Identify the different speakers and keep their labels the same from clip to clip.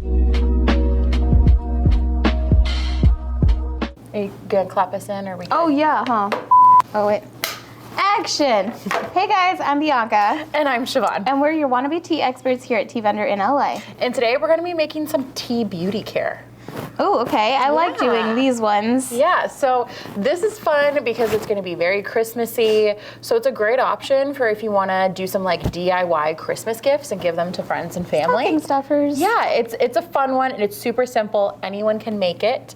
Speaker 1: Are you gonna clap us in, or are we good?
Speaker 2: Oh yeah, huh? Oh wait. Action! Hey guys, I'm Bianca.
Speaker 1: And I'm Siobhán.
Speaker 2: And we're your wannabe tea experts here at TeaVendor in LA.
Speaker 1: And today we're gonna be making some tea beauty care.
Speaker 2: Oh, okay. I like doing these ones.
Speaker 1: Yeah, so this is fun because it's gonna be very Christmassy. So it's a great option for if you wanna do some like DIY Christmas gifts and give them to friends and family.
Speaker 2: Stocking stuffers.
Speaker 1: Yeah, it's a fun one and it's super simple. Anyone can make it.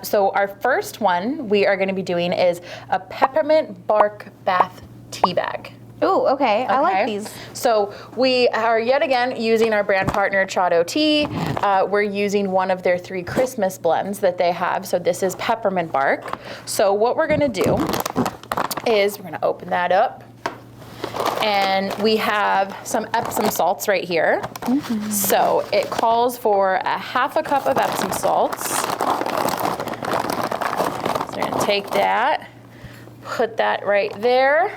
Speaker 1: So our first one we are gonna be doing is a peppermint bark bath tea bag.
Speaker 2: Oh, okay. I like these.
Speaker 1: So we are yet again using our brand partner Chado Tea. We're using one of their 3 Christmas blends that they have. So this is Peppermint Bark. So what we're gonna do is we're gonna open that up. And we have some Epsom salts right here. Mm-hmm. So it calls for a half a cup of Epsom salts. So we're gonna take that, put that right there.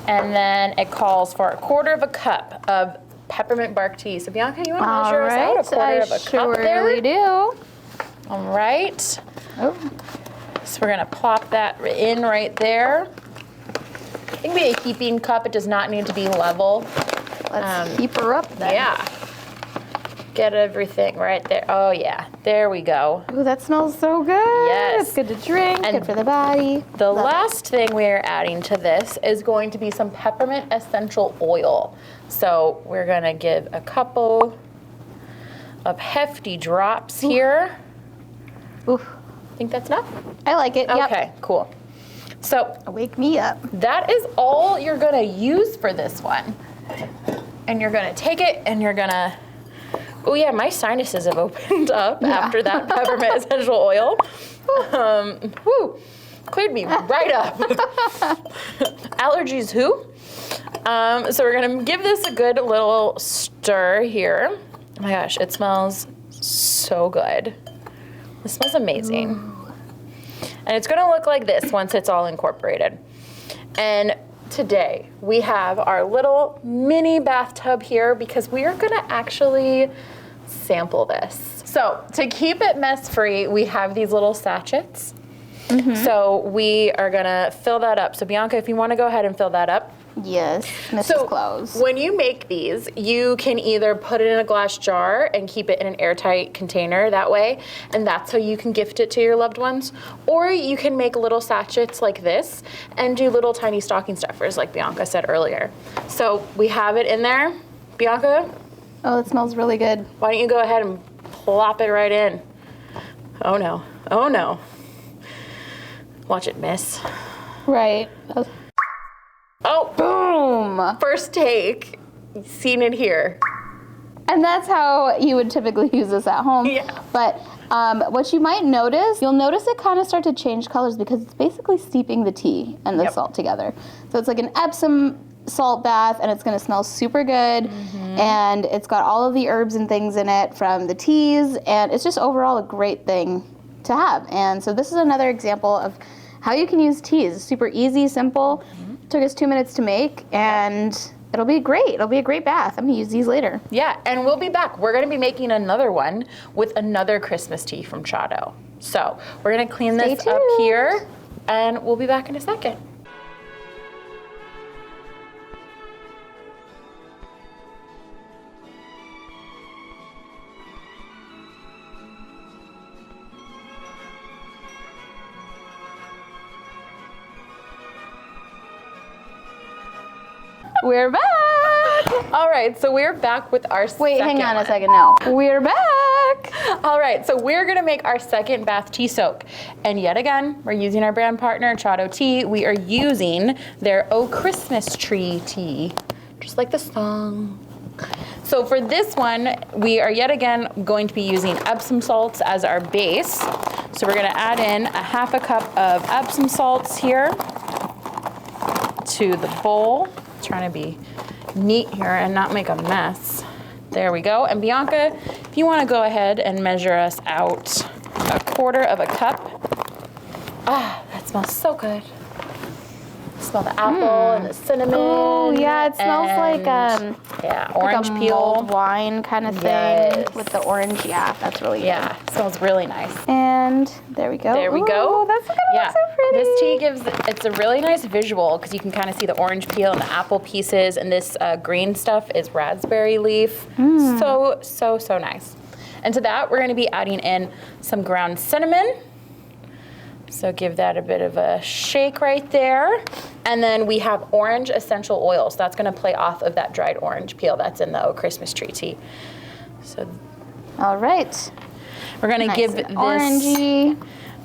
Speaker 1: And then it calls for a quarter of a cup of peppermint bark tea. So Bianca, you want to measure us out a quarter of a cup there?
Speaker 2: I surely do.
Speaker 1: All right.
Speaker 2: Oh.
Speaker 1: So we're gonna plop that in right there. It can be a heaping cup. It does not need to be level.
Speaker 2: Let's heap her up then.
Speaker 1: Yeah. Get everything right there. Oh yeah, there we go.
Speaker 2: Ooh, that smells so good.
Speaker 1: Yes.
Speaker 2: It's good to drink,
Speaker 1: And
Speaker 2: good for the body.
Speaker 1: The last thing we're adding to this is going to be some peppermint essential oil. So we're gonna give a couple of hefty drops here.
Speaker 2: Oof.
Speaker 1: Think that's enough?
Speaker 2: I like it. Yep.
Speaker 1: Okay, cool. So
Speaker 2: Wake me up.
Speaker 1: that is all you're gonna use for this one. And you're gonna take it and you're gonna, oh yeah, my sinuses have opened up after that peppermint essential oil. Whew, cleared me right up. Allergies who? So we're gonna give this a good little stir here. Oh my gosh, it smells so good. It smells amazing. Ooh. And it's gonna look like this once it's all incorporated. And today we have our little mini bathtub here because we are gonna actually sample this. So to keep it mess free, we have these little sachets. Mm-hmm. So we are gonna fill that up. So Bianca, if you wanna go ahead and fill that up.
Speaker 2: Yes, Mrs. Claus.
Speaker 1: When you make these, you can either put it in a glass jar and keep it in an airtight container that way, and that's how you can gift it to your loved ones. Or you can make little sachets like this and do little tiny stocking stuffers like Bianca said earlier. So we have it in there. Bianca?
Speaker 2: Oh, it smells really good.
Speaker 1: Why don't you go ahead and plop it right in? Oh no, oh no. Watch it miss.
Speaker 2: Right.
Speaker 1: Oh,
Speaker 2: Boom!
Speaker 1: first take. Seen it here.
Speaker 2: And that's how you would typically use this at home.
Speaker 1: Yeah.
Speaker 2: But what you might notice, you'll notice it kind of start to change colors because it's basically steeping the tea and the salt together. So it's like an Epsom salt bath, and it's going to smell super good. Mm-hmm. And it's got all of the herbs and things in it from the teas, and it's just overall a great thing to have. And so this is another example of how you can use teas. It's super easy, simple. Mm-hmm. Took us 2 minutes to make, and it'll be great. It'll be a great bath. I'm gonna use these later.
Speaker 1: Yeah, and we'll be back. We're gonna be making another one with another Christmas tea from Chado. So we're gonna clean this up here, and we'll be back in a second.
Speaker 2: We're back!
Speaker 1: All right, so we're back with our
Speaker 2: Wait, hang on a second, no. We're back!
Speaker 1: All right, so we're gonna make our second bath tea soak. And yet again, we're using our brand partner, Chado Tea. We are using their Oh Christmas Tree tea, just like the song. So for this one, we are yet again going to be using Epsom salts as our base. So we're gonna add in a half a cup of Epsom salts here to the bowl. Trying to be neat here and not make a mess. There we go. And Bianca, if you want to go ahead and measure us out a quarter of a cup. Ah, that smells so good. Smell the apple and the cinnamon.
Speaker 2: Oh, yeah, it smells like
Speaker 1: yeah, orange
Speaker 2: like a
Speaker 1: peel.
Speaker 2: mulled wine kind of thing with the orange. Yeah, that's really good.
Speaker 1: Yeah, smells really nice.
Speaker 2: And there we go.
Speaker 1: There we go.
Speaker 2: Ooh, that's gonna look so pretty.
Speaker 1: This tea it's a really nice visual because you can kind of see the orange peel and the apple pieces, and this green stuff is raspberry leaf. So nice. And to that, we're going to be adding in some ground cinnamon. So give that a bit of a shake right there. And then we have orange essential oil. So that's going to play off of that dried orange peel that's in the Christmas tree tea. So
Speaker 2: all right.
Speaker 1: we're going to
Speaker 2: Nice
Speaker 1: give
Speaker 2: and
Speaker 1: this
Speaker 2: orangey.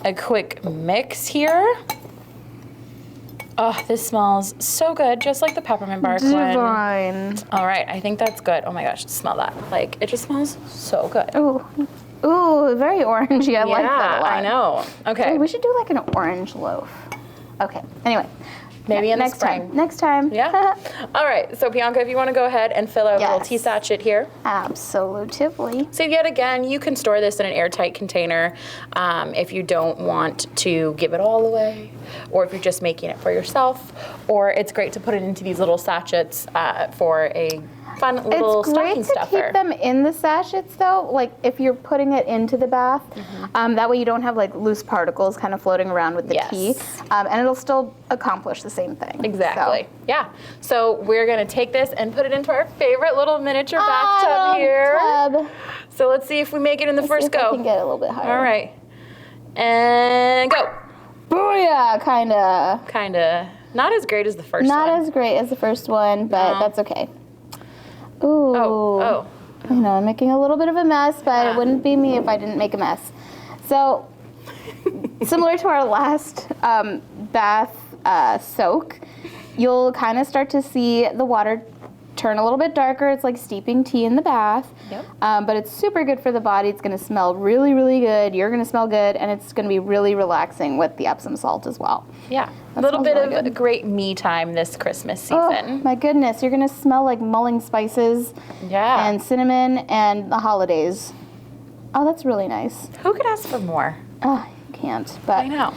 Speaker 1: a quick mix here. Oh, this smells so good, just like the peppermint bark one.
Speaker 2: Divine.
Speaker 1: All right, I think that's good. Oh my gosh, smell that. Like, it just smells so good.
Speaker 2: Ooh. Ooh, very orangey. I like that a lot.
Speaker 1: I know. Okay.
Speaker 2: Ooh, we should do like an orange loaf. Okay. Anyway.
Speaker 1: Maybe in the
Speaker 2: next
Speaker 1: spring.
Speaker 2: time. Next time.
Speaker 1: Yeah. All right. So Bianca, if you want to go ahead and fill our little
Speaker 2: Yes.
Speaker 1: tea sachet here.
Speaker 2: Absolutely.
Speaker 1: So yet again, you can store this in an airtight container if you don't want to give it all away, or if you're just making it for yourself, or it's great to put it into these little sachets for a fun little
Speaker 2: It's great
Speaker 1: stocking
Speaker 2: to
Speaker 1: stuffer.
Speaker 2: keep them in the sachets though, like if you're putting it into the bath, that way you don't have like loose particles kind of floating around with the
Speaker 1: Yes.
Speaker 2: tea, and it'll still accomplish the same thing.
Speaker 1: Exactly.
Speaker 2: So.
Speaker 1: Yeah. So we're gonna take this and put it into our favorite little miniature bathtub here.
Speaker 2: Tub.
Speaker 1: So let's see if we make it in the
Speaker 2: See
Speaker 1: first
Speaker 2: if I
Speaker 1: go.
Speaker 2: can get it a little bit higher.
Speaker 1: All right. And go.
Speaker 2: Booyah, kinda.
Speaker 1: Kinda. Not as great as the first
Speaker 2: Not
Speaker 1: one.
Speaker 2: as great as the first one, but
Speaker 1: No.
Speaker 2: that's okay. Ooh.
Speaker 1: Oh.
Speaker 2: I know, I'm making a little bit of a mess, but
Speaker 1: Yeah.
Speaker 2: it wouldn't be me if I didn't make a mess. So, similar to our last bath soak, you'll kind of start to see the water turn a little bit darker. It's like steeping tea in the bath.
Speaker 1: Yep.
Speaker 2: But it's super good for the body. It's going to smell really, really good. You're going to smell good, and it's going to be really relaxing with the Epsom salt as well.
Speaker 1: Yeah. A
Speaker 2: That
Speaker 1: little
Speaker 2: smells
Speaker 1: bit
Speaker 2: really
Speaker 1: of
Speaker 2: good.
Speaker 1: great me time this Christmas
Speaker 2: Oh,
Speaker 1: season.
Speaker 2: my goodness. You're going to smell like mulling spices
Speaker 1: Yeah.
Speaker 2: and cinnamon and the holidays. Oh, that's really nice.
Speaker 1: Who could ask for more?
Speaker 2: Oh, you can't. But
Speaker 1: I know.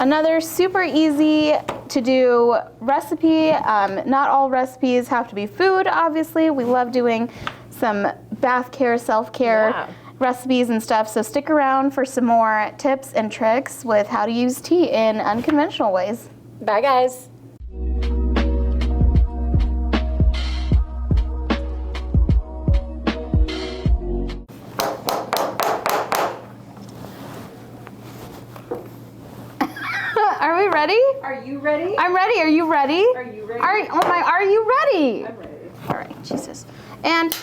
Speaker 2: another super easy to do recipe. Not all recipes have to be food, obviously. We love doing some bath care, self-care
Speaker 1: Yeah.
Speaker 2: recipes and stuff. So stick around for some more tips and tricks with how to use tea in unconventional ways.
Speaker 1: Bye, guys.
Speaker 2: Are we ready?
Speaker 3: Are you ready?
Speaker 2: I'm ready. Are you ready?
Speaker 3: Are you ready?
Speaker 2: Are you ready?
Speaker 3: I'm ready.
Speaker 2: All right, Jesus. And